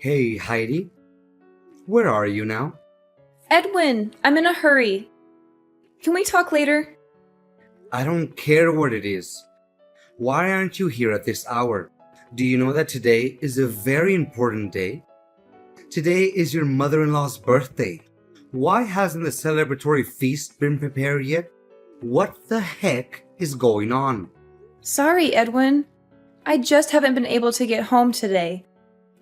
Hey, Heidi, where are you now? Edwin, I'm in a hurry. Can we talk later? I don't care what it is. Why aren't you here at this hour? Do you know that today is a very important day? Today is your mother in law's birthday. Why hasn't the celebratory feast been prepared yet? What the heck is going on? Sorry, Edwin. I just haven't been able to get home today.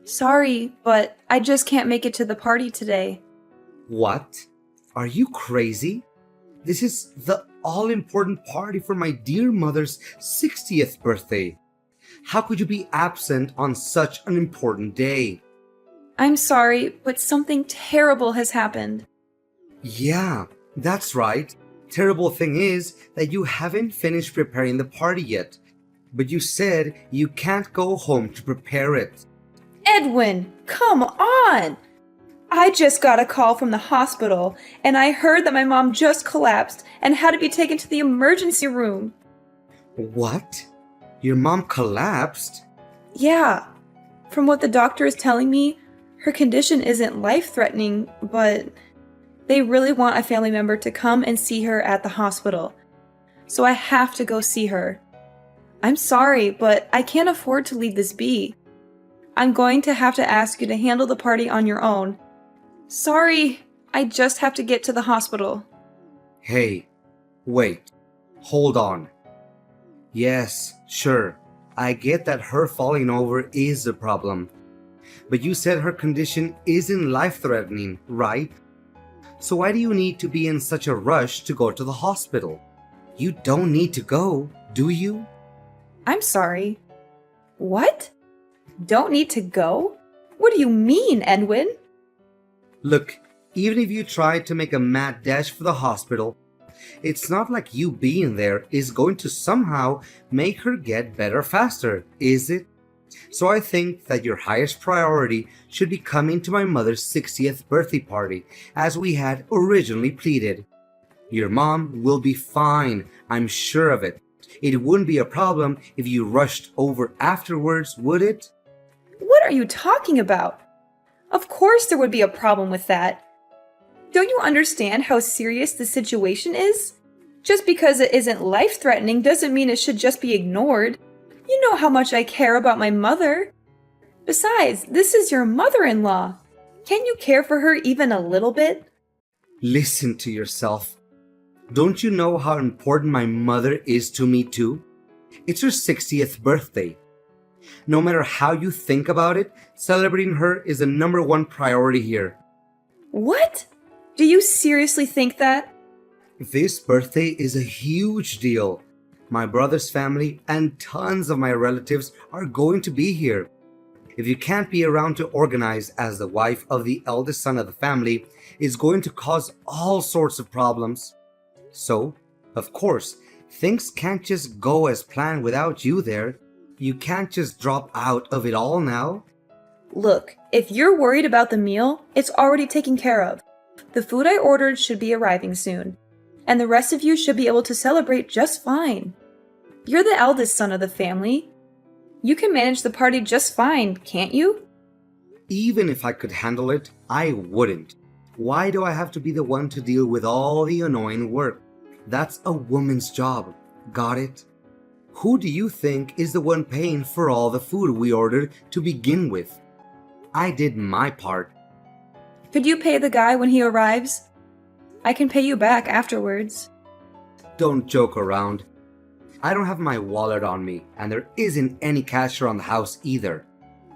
Sorry, but I just can't make it to the party today. What? Are you crazy? This is the all-important party for my dear mother's 60th birthday. How could you be absent on such an important day? I'm sorry, but something terrible has happened. Yeah, that's right. Terrible thing is that you haven't finished preparing the party yet. But you said you can't go home to prepare it. Edwin, come on! I just got a call from the hospital, and I heard that my mom just collapsed and had to be taken to the emergency room. What? Your mom collapsed? Yeah. From what the doctor is telling me, her condition isn't life-threatening, but they really want a family member to come and see her at the hospital. So I have to go see her. I'm sorry, but I can't afford to leave this be. I'm going to have to ask you to handle the party on your own. Sorry, I just have to get to the hospital. Hey, wait. Hold on. Yes, sure. I get that her falling over is a problem. But you said her condition isn't life-threatening, right? So why do you need to be in such a rush to go to the hospital? You don't need to go, do you? I'm sorry. What? Don't need to go? What do you mean, Edwin? Look, even if you try to make a mad dash for the hospital, it's not like you being there is going to somehow make her get better faster, is it? So I think that your highest priority should be coming to my mother's 60th birthday party, as we had originally pleaded. Your mom will be fine, I'm sure of it. It wouldn't be a problem if you rushed over afterwards, would it? What are you talking about? Of course there would be a problem with that. Don't you understand how serious the situation is? Just because it isn't life-threatening doesn't mean it should just be ignored. You know how much I care about my mother. Besides, this is your mother-in-law. Can't you care for her even a little bit? Listen to yourself. Don't you know how important my mother is to me too? It's her 60th birthday. No matter how you think about it, celebrating her is the number one priority here. What? Do you seriously think that? This birthday is a huge deal. My brother's family and tons of my relatives are going to be here. If you can't be around to organize as the wife of the eldest son of the family, it's going to cause all sorts of problems. So, of course, things can't just go as planned without you there. You can't just drop out of it all now. Look, if you're worried about the meal, it's already taken care of. The food I ordered should be arriving soon, and the rest of you should be able to celebrate just fine. You're the eldest son of the family. You can manage the party just fine, can't you? Even if I could handle it, I wouldn't. Why do I have to be the one to deal with all the annoying work? That's a woman's job. Got it? Who do you think is the one paying for all the food we ordered to begin with? I did my part. Could you pay the guy when he arrives? I can pay you back afterwards. Don't joke around. I don't have my wallet on me, and there isn't any cash around the house either.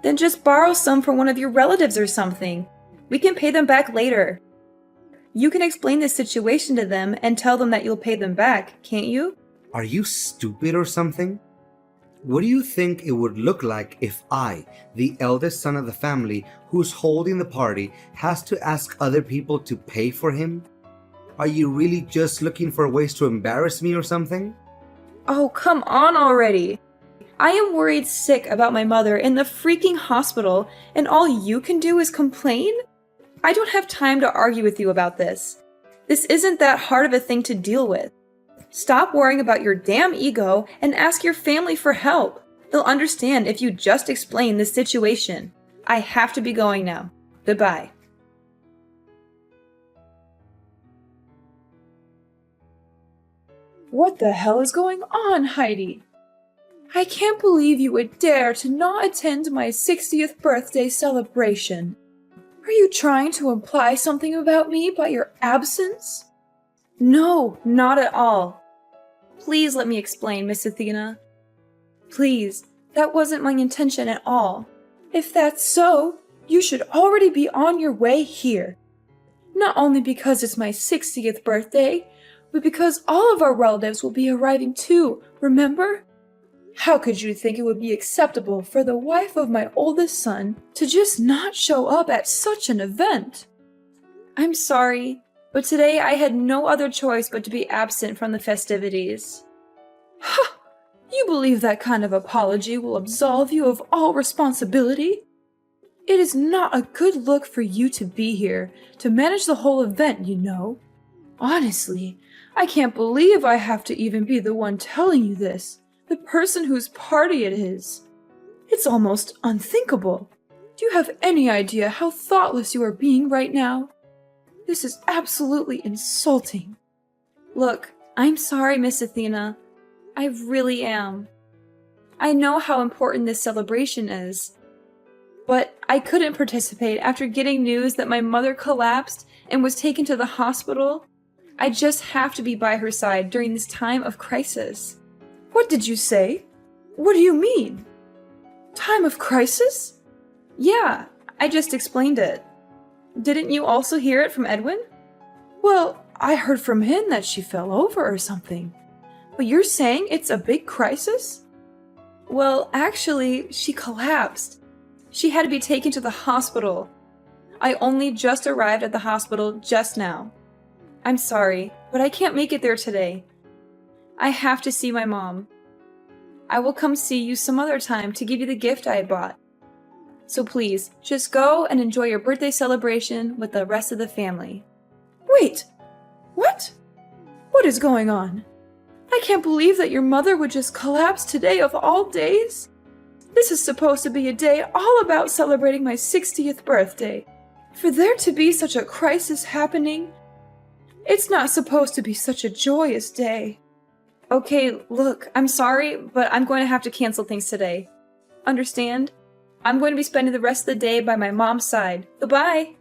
Then just borrow some from one of your relatives or something. We can pay them back later. You can explain the situation to them and tell them that you'll pay them back, can't you? Are you stupid or something? What do you think it would look like if I, the eldest son of the family who's holding the party, has to ask other people to pay for him? Are you really just looking for ways to embarrass me or something? Oh, come on already. I am worried sick about my mother in the freaking hospital, and all you can do is complain? I don't have time to argue with you about this. This isn't that hard of a thing to deal with. Stop worrying about your damn ego and ask your family for help. They'll understand if you just explain the situation. I have to be going now. Goodbye. What the hell is going on, Heidi? I can't believe you would dare to not attend my 60th birthday celebration. Are you trying to imply something about me by your absence? No, not at all. Please let me explain, Miss Athena. Please, that wasn't my intention at all. If that's so, you should already be on your way here. Not only because it's my 60th birthday, but because all of our relatives will be arriving too, remember? How could you think it would be acceptable for the wife of my oldest son to just not show up at such an event? I'm sorry, but today I had no other choice but to be absent from the festivities. Ha! You believe that kind of apology will absolve you of all responsibility? It is not a good look for you to be here, to manage the whole event, you know. Honestly, I can't believe I have to even be the one telling you this. The person whose party it is. It's almost unthinkable. Do you have any idea how thoughtless you are being right now? This is absolutely insulting. Look, I'm sorry, Miss Athena. I really am. I know how important this celebration is. But I couldn't participate after getting news that my mother collapsed and was taken to the hospital. I just have to be by her side during this time of crisis. What did you say? What do you mean? Time of crisis? Yeah, I just explained it. Didn't you also hear it from Edwin? Well, I heard from him that she fell over or something. But you're saying it's a big crisis? Well, actually, she collapsed. She had to be taken to the hospital. I only just arrived at the hospital just now. I'm sorry, but I can't make it there today. I have to see my mom. I will come see you some other time to give you the gift I had bought. So please, just go and enjoy your birthday celebration with the rest of the family. Wait! What? What is going on? I can't believe that your mother would just collapse today of all days. This is supposed to be a day all about celebrating my 60th birthday. For there to be such a crisis happening, it's not supposed to be such a joyous day. Okay, look, I'm sorry, but I'm going to have to cancel things today. Understand? I'm going to be spending the rest of the day by my mom's side. Goodbye!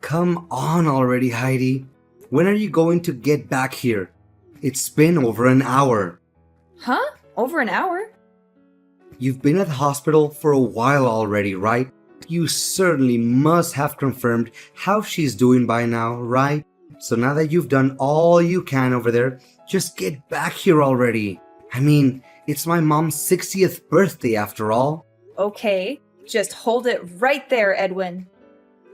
Come on already, Heidi. When are you going to get back here? It's been over an hour. Huh? Over an hour? You've been at the hospital for a while already, right? You certainly must have confirmed how she's doing by now, right? So now that you've done all you can over there, just get back here already. I mean, it's my mom's 60th birthday after all. Okay, just hold it right there, Edwin.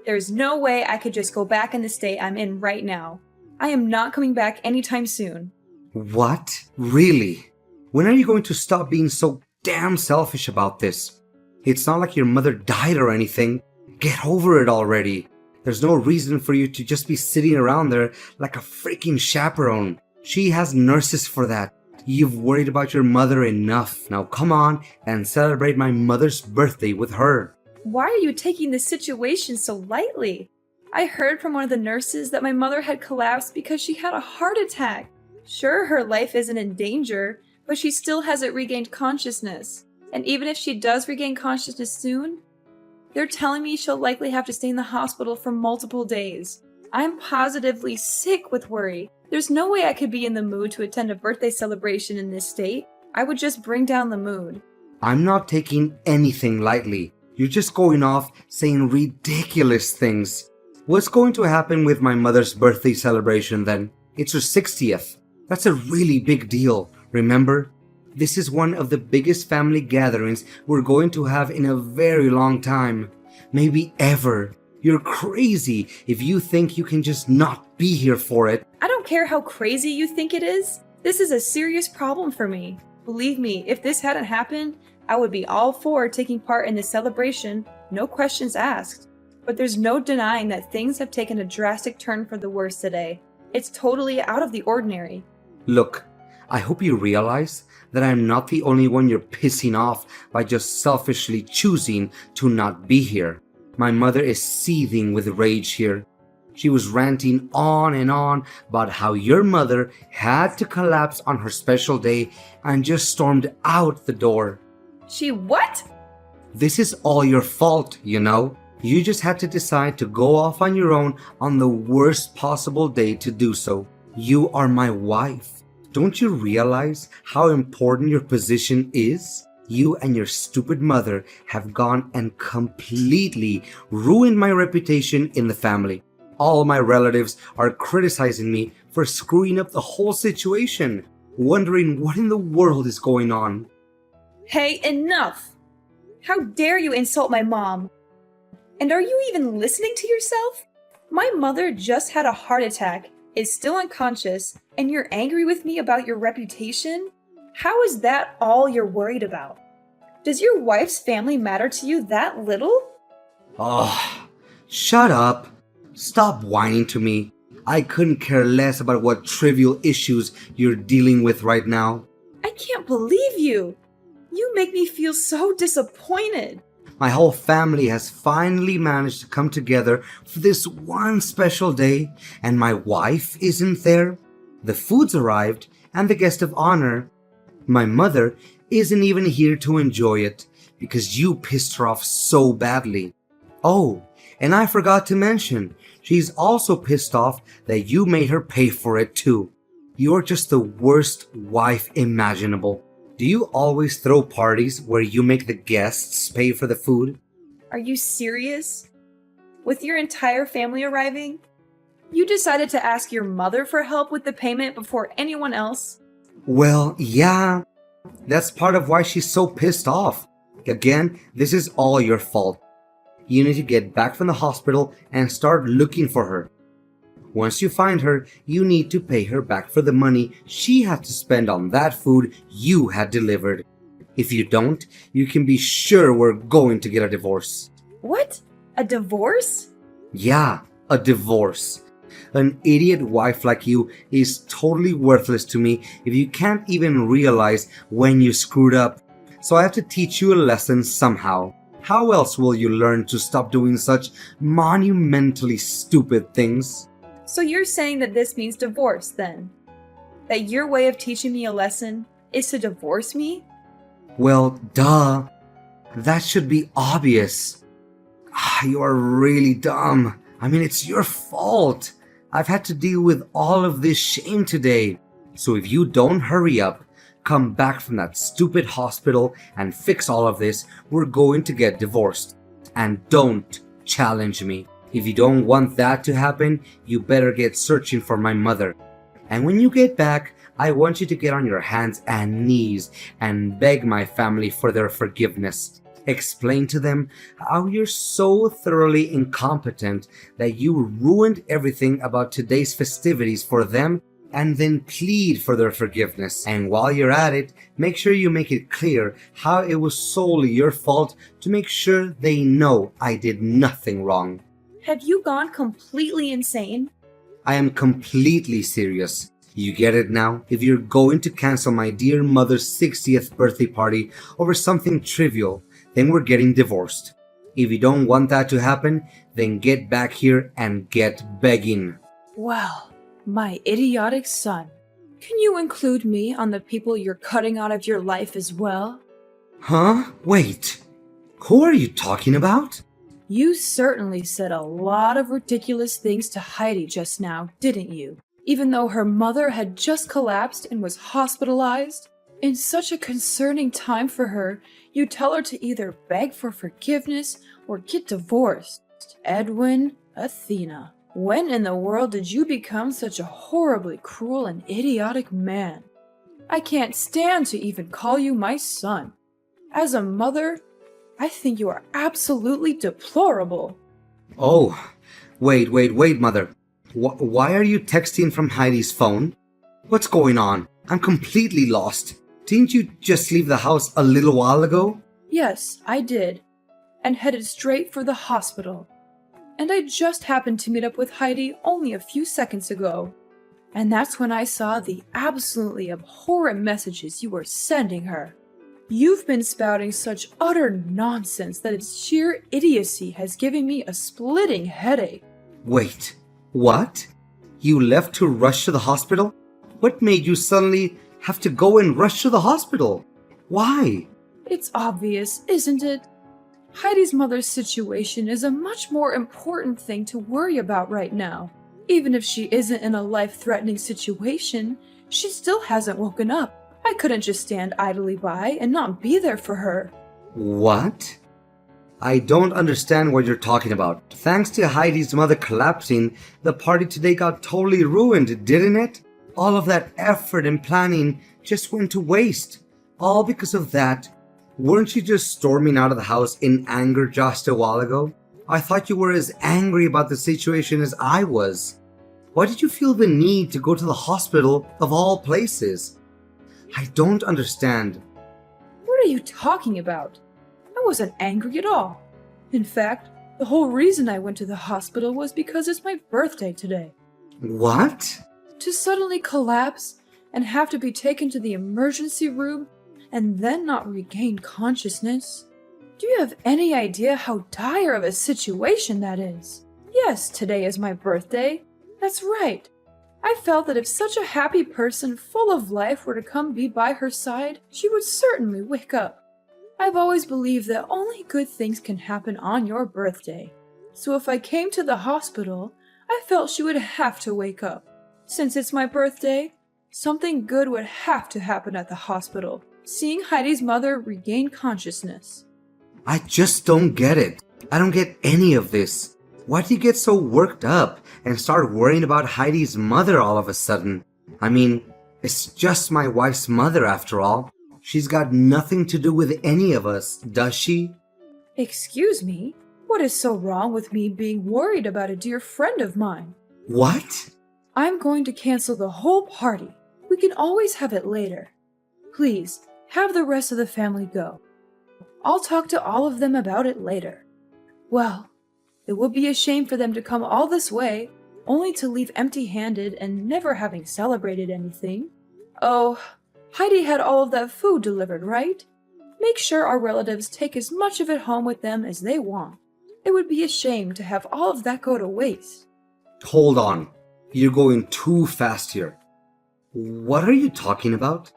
There's no way I could just go back in the state I'm in right now. I am not coming back anytime soon. What? Really? When are you going to stop being so damn selfish about this? It's not like your mother died or anything. Get over it already. There's no reason for you to just be sitting around there like a freaking chaperone. She has nurses for that. You've worried about your mother enough. Now come on and celebrate my mother's birthday with her. Why are you taking this situation so lightly? I heard from one of the nurses that my mother had collapsed because she had a heart attack. Sure, her life isn't in danger, but she still hasn't regained consciousness. And even if she does regain consciousness soon, they're telling me she'll likely have to stay in the hospital for multiple days. I'm positively sick with worry. There's no way I could be in the mood to attend a birthday celebration in this state. I would just bring down the mood. I'm not taking anything lightly. You're just going off saying ridiculous things. What's going to happen with my mother's birthday celebration then? It's her 60th. That's a really big deal, remember? This is one of the biggest family gatherings we're going to have in a very long time. Maybe ever. You're crazy if you think you can just not be here for it. I don't care how crazy you think it is. This is a serious problem for me. Believe me, if this hadn't happened, I would be all for taking part in this celebration, no questions asked. But there's no denying that things have taken a drastic turn for the worse today. It's totally out of the ordinary. Look, I hope you realize that I'm not the only one you're pissing off by just selfishly choosing to not be here. My mother is seething with rage here. She was ranting on and on about how your mother had to collapse on her special day and just stormed out the door. She what? This is all your fault, you know. You just had to decide to go off on your own on the worst possible day to do so. You are my wife. Don't you realize how important your position is? You and your stupid mother have gone and completely ruined my reputation in the family. All my relatives are criticizing me for screwing up the whole situation, wondering what in the world is going on. Hey, enough! How dare you insult my mom? And are you even listening to yourself? My mother just had a heart attack, is still unconscious, and you're angry with me about your reputation? How is that all you're worried about? Does your wife's family matter to you that little? Oh, shut up. Stop whining to me. I couldn't care less about what trivial issues you're dealing with right now. I can't believe you! You make me feel so disappointed. My whole family has finally managed to come together for this one special day, and my wife isn't there. The food's arrived, and the guest of honor. My mother isn't even here to enjoy it because you pissed her off so badly. Oh, and I forgot to mention, she's also pissed off that you made her pay for it too. You're just the worst wife imaginable. Do you always throw parties where you make the guests pay for the food? Are you serious? With your entire family arriving? You decided to ask your mother for help with the payment before anyone else? Well, yeah. That's part of why she's so pissed off. Again, this is all your fault. You need to get back from the hospital and start looking for her. Once you find her, you need to pay her back for the money she had to spend on that food you had delivered. If you don't, you can be sure we're going to get a divorce. What? A divorce? Yeah, a divorce. An idiot wife like you is totally worthless to me if you can't even realize when you screwed up. So I have to teach you a lesson somehow. How else will you learn to stop doing such monumentally stupid things? So you're saying that this means divorce, then? That your way of teaching me a lesson is to divorce me? Well, duh. That should be obvious. You are really dumb. I mean, it's your fault. I've had to deal with all of this shame today. So if you don't hurry up, come back from that stupid hospital and fix all of this, we're going to get divorced. And don't challenge me. If you don't want that to happen, you better get searching for my mother. And when you get back, I want you to get on your hands and knees and beg my family for their forgiveness. Explain to them how you're so thoroughly incompetent that you ruined everything about today's festivities for them, and then plead for their forgiveness. And while you're at it, make sure you make it clear how it was solely your fault to make sure they know I did nothing wrong. Have you gone completely insane? I am completely serious. You get it now? If you're going to cancel my dear mother's 60th birthday party over something trivial, then we're getting divorced. If you don't want that to happen, then get back here and get begging. Well, my idiotic son. Can you include me on the people you're cutting out of your life as well? Huh? Wait. Who are you talking about? You certainly said a lot of ridiculous things to Heidi just now, didn't you? Even though her mother had just collapsed and was hospitalized? In such a concerning time for her, you tell her to either beg for forgiveness or get divorced. Edwin, Athena, when in the world did you become such a horribly cruel and idiotic man? I can't stand to even call you my son. As a mother, I think you are absolutely deplorable. Oh, wait, mother. Why are you texting from Heidi's phone? What's going on? I'm completely lost. Didn't you just leave the house a little while ago? Yes, I did, and headed straight for the hospital. And I just happened to meet up with Heidi only a few seconds ago. And that's when I saw the absolutely abhorrent messages you were sending her. You've been spouting such utter nonsense that its sheer idiocy has given me a splitting headache. Wait, what? You left to rush to the hospital? What made you suddenly have to go and rush to the hospital? Why? It's obvious, isn't it? Heidi's mother's situation is a much more important thing to worry about right now. Even if she isn't in a life-threatening situation, she still hasn't woken up. I couldn't just stand idly by and not be there for her. What? I don't understand what you're talking about. Thanks to Heidi's mother collapsing, the party today got totally ruined, didn't it? All of that effort and planning just went to waste. All because of that. Weren't you just storming out of the house in anger just a while ago? I thought you were as angry about the situation as I was. Why did you feel the need to go to the hospital of all places? I don't understand. What are you talking about? I wasn't angry at all. In fact, the whole reason I went to the hospital was because it's my birthday today. What? To suddenly collapse and have to be taken to the emergency room and then not regain consciousness? Do you have any idea how dire of a situation that is? Yes, today is my birthday. That's right. I felt that if such a happy person full of life were to come be by her side, she would certainly wake up. I've always believed that only good things can happen on your birthday. So if I came to the hospital, I felt she would have to wake up. Since it's my birthday, something good would have to happen at the hospital, seeing Heidi's mother regain consciousness. I just don't get it. I don't get any of this. Why do you get so worked up and start worrying about Heidi's mother all of a sudden? I mean, it's just my wife's mother after all. She's got nothing to do with any of us, does she? Excuse me? What is so wrong with me being worried about a dear friend of mine? What? I'm going to cancel the whole party. We can always have it later. Please, have the rest of the family go. I'll talk to all of them about it later. Well, it would be a shame for them to come all this way, only to leave empty-handed and never having celebrated anything. Oh, Heidi had all of that food delivered, right? Make sure our relatives take as much of it home with them as they want. It would be a shame to have all of that go to waste. Hold on. You're going too fast here. What are you talking about?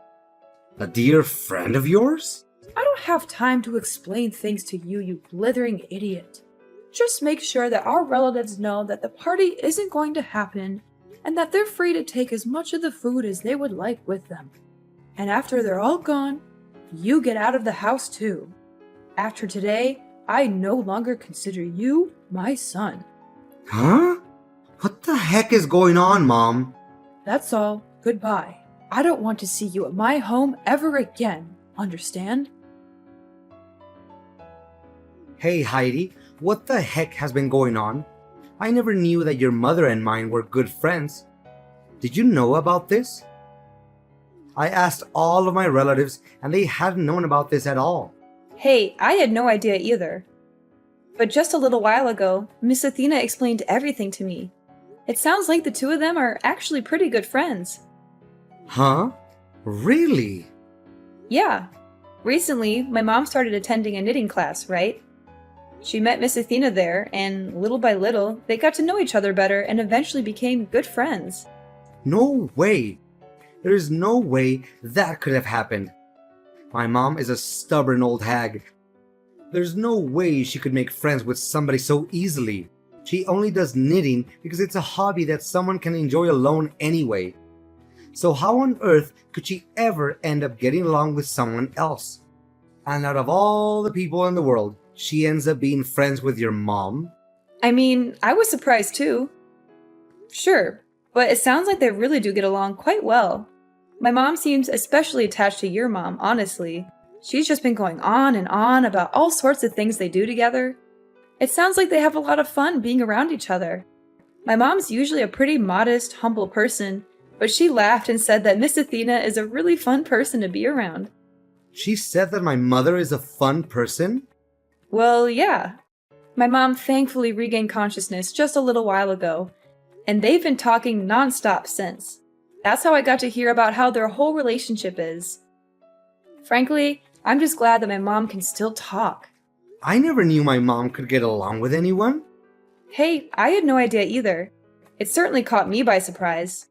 A dear friend of yours? I don't have time to explain things to you, you blithering idiot. Just make sure that our relatives know that the party isn't going to happen and that they're free to take as much of the food as they would like with them. And after they're all gone, you get out of the house too. After today, I no longer consider you my son. Huh? What the heck is going on, Mom? That's all. Goodbye. I don't want to see you at my home ever again. Understand? Hey, Heidi, what the heck has been going on? I never knew that your mother and mine were good friends. Did you know about this? I asked all of my relatives and they hadn't known about this at all. Hey, I had no idea either. But just a little while ago, Miss Athena explained everything to me. It sounds like the two of them are actually pretty good friends. Huh? Really? Yeah. Recently, my mom started attending a knitting class, right? She met Miss Athena there, and little by little, they got to know each other better and eventually became good friends. No way. There is no way that could have happened. My mom is a stubborn old hag. There's no way she could make friends with somebody so easily. She only does knitting because it's a hobby that someone can enjoy alone anyway. So how on earth could she ever end up getting along with someone else? And out of all the people in the world, she ends up being friends with your mom? I mean, I was surprised too. Sure, but it sounds like they really do get along quite well. My mom seems especially attached to your mom, honestly. She's just been going on and on about all sorts of things they do together. It sounds like they have a lot of fun being around each other. My mom's usually a pretty modest, humble person, but she laughed and said that Miss Athena is a really fun person to be around. She said that my mother is a fun person? Well, yeah. My mom thankfully regained consciousness just a little while ago, and they've been talking nonstop since. That's how I got to hear about how their whole relationship is. Frankly, I'm just glad that my mom can still talk. I never knew my mom could get along with anyone. Hey, I had no idea either. It certainly caught me by surprise.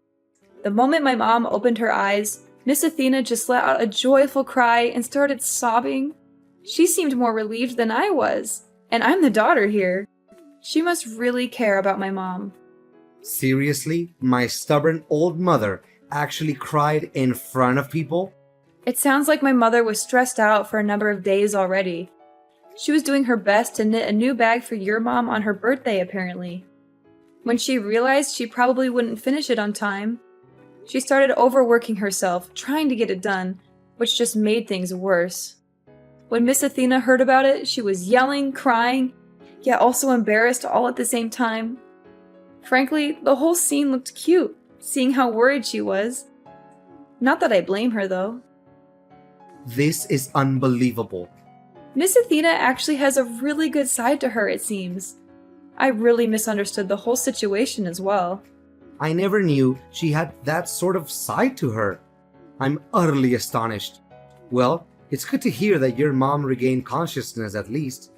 The moment my mom opened her eyes, Miss Athena just let out a joyful cry and started sobbing. She seemed more relieved than I was, and I'm the daughter here. She must really care about my mom. Seriously, my stubborn old mother actually cried in front of people? It sounds like my mother was stressed out for a number of days already. She was doing her best to knit a new bag for your mom on her birthday, apparently. When she realized she probably wouldn't finish it on time, she started overworking herself, trying to get it done, which just made things worse. When Miss Athena heard about it, she was yelling, crying, yet also embarrassed all at the same time. Frankly, the whole scene looked cute, seeing how worried she was. Not that I blame her, though. This is unbelievable. Miss Athena actually has a really good side to her, it seems. I really misunderstood the whole situation as well. I never knew she had that sort of side to her. I'm utterly astonished. Well, it's good to hear that your mom regained consciousness at least.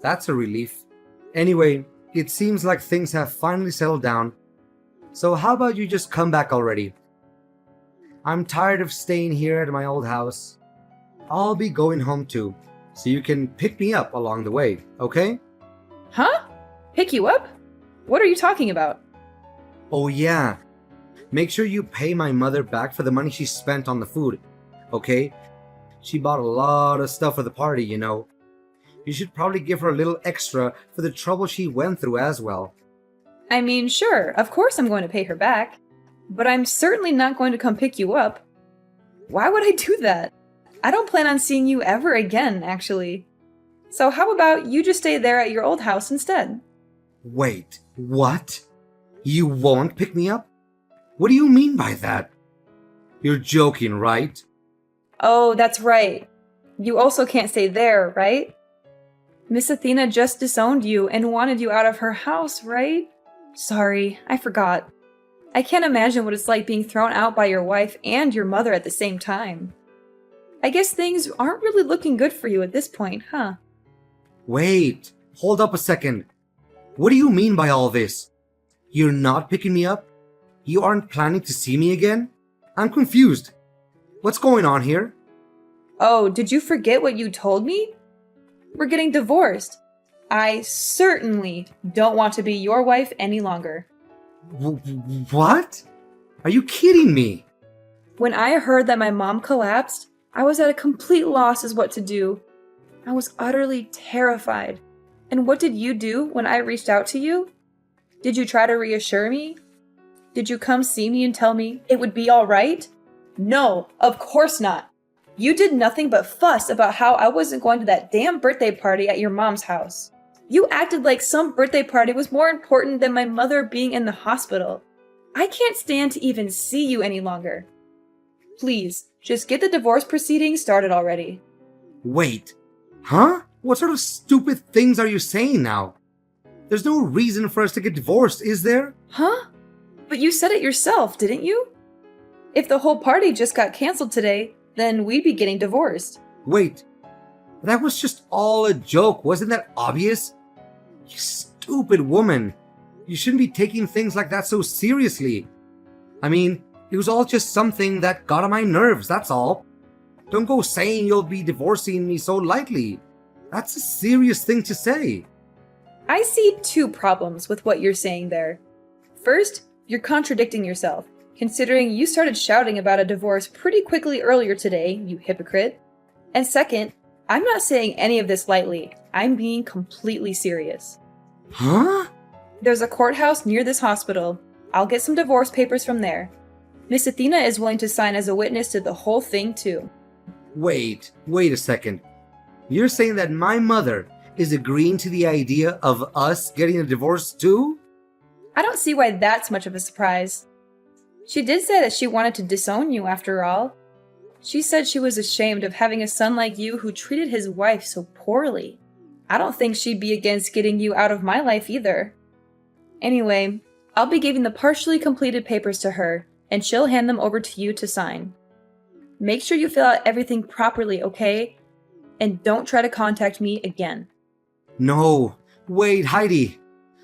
That's a relief. Anyway, it seems like things have finally settled down. So how about you just come back already? I'm tired of staying here at my old house. I'll be going home too, so you can pick me up along the way, okay? Huh? Pick you up? What are you talking about? Oh yeah. Make sure you pay my mother back for the money she spent on the food, okay? She bought a lot of stuff for the party, you know. You should probably give her a little extra for the trouble she went through as well. I mean, sure, of course I'm going to pay her back. But I'm certainly not going to come pick you up. Why would I do that? I don't plan on seeing you ever again, actually. So how about you just stay there at your old house instead? Wait, what? You won't pick me up? What do you mean by that? You're joking, right? Oh, that's right. You also can't stay there, right? Miss Athena just disowned you and wanted you out of her house, right? Sorry, I forgot. I can't imagine what it's like being thrown out by your wife and your mother at the same time. I guess things aren't really looking good for you at this point, huh? Wait, hold up a second. What do you mean by all this? You're not picking me up? You aren't planning to see me again? I'm confused. What's going on here? Oh, did you forget what you told me? We're getting divorced. I certainly don't want to be your wife any longer. What? Are you kidding me? When I heard that my mom collapsed, I was at a complete loss as what to do. I was utterly terrified. And what did you do when I reached out to you? Did you try to reassure me? Did you come see me and tell me it would be all right? No, of course not. You did nothing but fuss about how I wasn't going to that damn birthday party at your mom's house. You acted like some birthday party was more important than my mother being in the hospital. I can't stand to even see you any longer. Please, just get the divorce proceedings started already. Wait, huh? What sort of stupid things are you saying now? There's no reason for us to get divorced, is there? Huh? But you said it yourself, didn't you? If the whole party just got canceled today, then we'd be getting divorced. Wait, that was just all a joke, wasn't that obvious? You stupid woman. You shouldn't be taking things like that so seriously. I mean, it was all just something that got on my nerves, that's all. Don't go saying you'll be divorcing me so lightly. That's a serious thing to say. I see two problems with what you're saying there. First, you're contradicting yourself, considering you started shouting about a divorce pretty quickly earlier today, you hypocrite. And second, I'm not saying any of this lightly. I'm being completely serious. Huh? There's a courthouse near this hospital. I'll get some divorce papers from there. Miss Athena is willing to sign as a witness to the whole thing, too. Wait a second. You're saying that my mother is agreeing to the idea of us getting a divorce too? I don't see why that's much of a surprise. She did say that she wanted to disown you after all. She said she was ashamed of having a son like you who treated his wife so poorly. I don't think she'd be against getting you out of my life either. Anyway, I'll be giving the partially completed papers to her, and she'll hand them over to you to sign. Make sure you fill out everything properly, okay? And don't try to contact me again. No, wait, Heidi.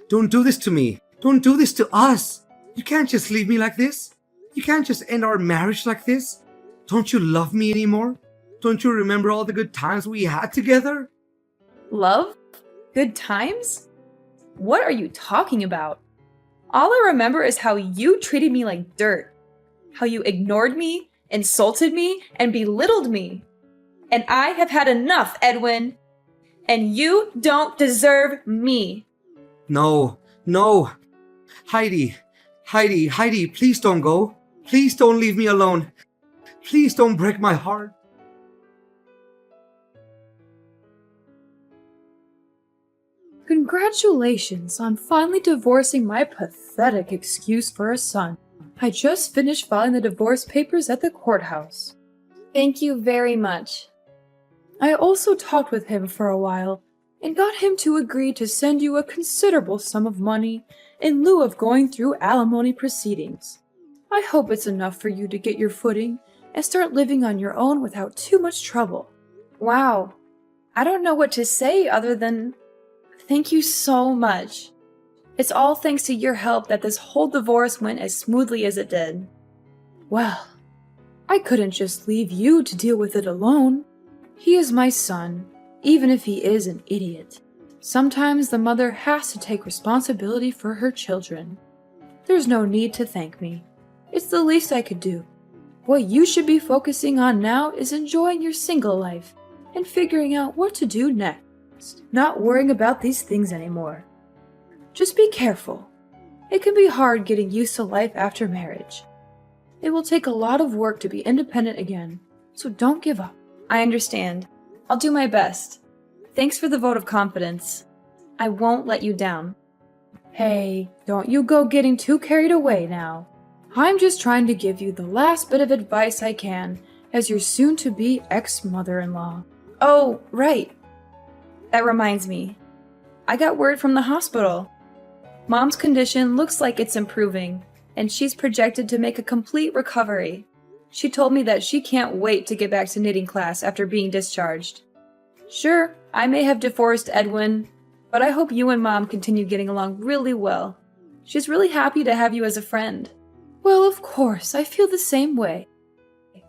Don't do this to me. Don't do this to us. You can't just leave me like this. You can't just end our marriage like this. Don't you love me anymore? Don't you remember all the good times we had together? Love? Good times? What are you talking about? All I remember is how you treated me like dirt. How you ignored me, insulted me, and belittled me. And I have had enough, Edwin. And you don't deserve me. No. Heidi, please don't go. Please don't leave me alone. Please don't break my heart. Congratulations on finally divorcing my pathetic excuse for a son. I just finished filing the divorce papers at the courthouse. Thank you very much. I also talked with him for a while and got him to agree to send you a considerable sum of money in lieu of going through alimony proceedings. I hope it's enough for you to get your footing and start living on your own without too much trouble. Wow. I don't know what to say other than thank you so much. It's all thanks to your help that this whole divorce went as smoothly as it did. Well, I couldn't just leave you to deal with it alone. He is my son, even if he is an idiot. Sometimes the mother has to take responsibility for her children. There's no need to thank me. It's the least I could do. What you should be focusing on now is enjoying your single life and figuring out what to do next, not worrying about these things anymore. Just be careful. It can be hard getting used to life after marriage. It will take a lot of work to be independent again, so don't give up. I understand. I'll do my best. Thanks for the vote of confidence. I won't let you down. Hey, don't you go getting too carried away now. I'm just trying to give you the last bit of advice I can as your soon-to-be ex-mother-in-law. Oh, right. That reminds me. I got word from the hospital. Mom's condition looks like it's improving, and she's projected to make a complete recovery. She told me that she can't wait to get back to knitting class after being discharged. Sure, I may have divorced Edwin, but I hope you and Mom continue getting along really well. She's really happy to have you as a friend. Well, of course, I feel the same way.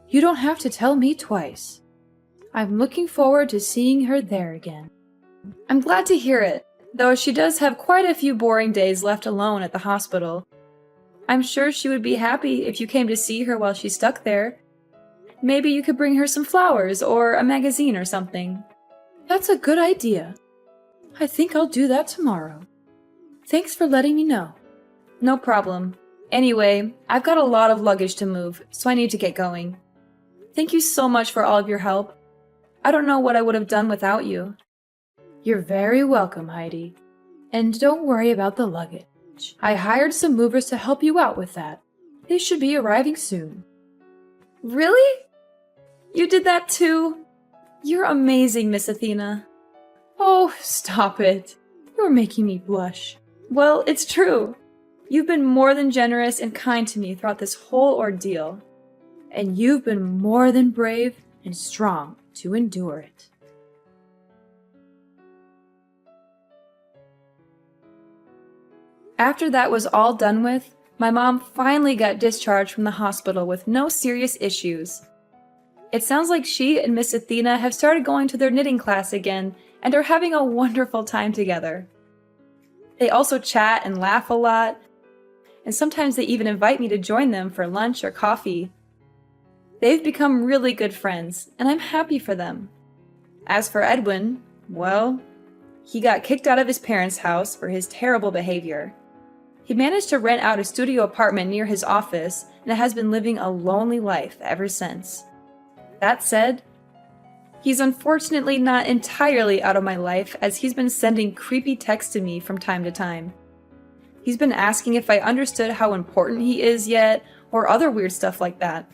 You don't have to tell me twice. I'm looking forward to seeing her there again. I'm glad to hear it, though she does have quite a few boring days left alone at the hospital. I'm sure she would be happy if you came to see her while she's stuck there. Maybe you could bring her some flowers or a magazine or something. That's a good idea. I think I'll do that tomorrow. Thanks for letting me know. No problem. Anyway, I've got a lot of luggage to move, so I need to get going. Thank you so much for all of your help. I don't know what I would have done without you. You're very welcome, Heidi. And don't worry about the luggage. I hired some movers to help you out with that. They should be arriving soon. Really? You did that too? You're amazing, Miss Athena. Oh, stop it. You're making me blush. Well, it's true. You've been more than generous and kind to me throughout this whole ordeal. And you've been more than brave and strong to endure it. After that was all done with, my mom finally got discharged from the hospital with no serious issues. It sounds like she and Miss Athena have started going to their knitting class again and are having a wonderful time together. They also chat and laugh a lot, and sometimes they even invite me to join them for lunch or coffee. They've become really good friends, and I'm happy for them. As for Edwin, well, he got kicked out of his parents' house for his terrible behavior. He managed to rent out a studio apartment near his office and has been living a lonely life ever since. That said, he's unfortunately not entirely out of my life, as he's been sending creepy texts to me from time to time. He's been asking if I understood how important he is yet, or other weird stuff like that.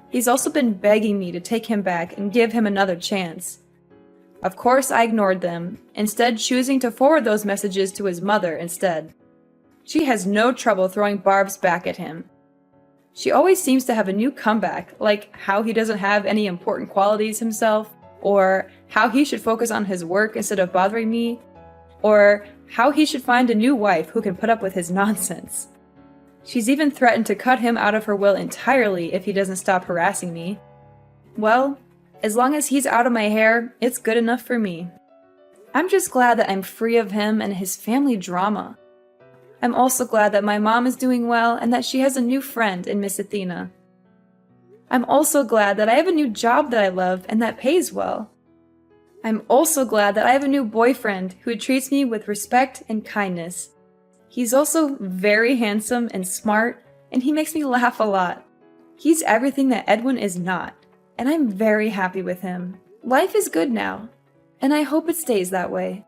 He's also been begging me to take him back and give him another chance. Of course, I ignored them, instead choosing to forward those messages to his mother instead. She has no trouble throwing barbs back at him. She always seems to have a new comeback, like how he doesn't have any important qualities himself, or how he should focus on his work instead of bothering me, or how he should find a new wife who can put up with his nonsense. She's even threatened to cut him out of her will entirely if he doesn't stop harassing me. Well, as long as he's out of my hair, it's good enough for me. I'm just glad that I'm free of him and his family drama. I'm also glad that my mom is doing well and that she has a new friend in Miss Athena. I'm also glad that I have a new job that I love and that pays well. I'm also glad that I have a new boyfriend who treats me with respect and kindness. He's also very handsome and smart, and he makes me laugh a lot. He's everything that Edwin is not, and I'm very happy with him. Life is good now, and I hope it stays that way.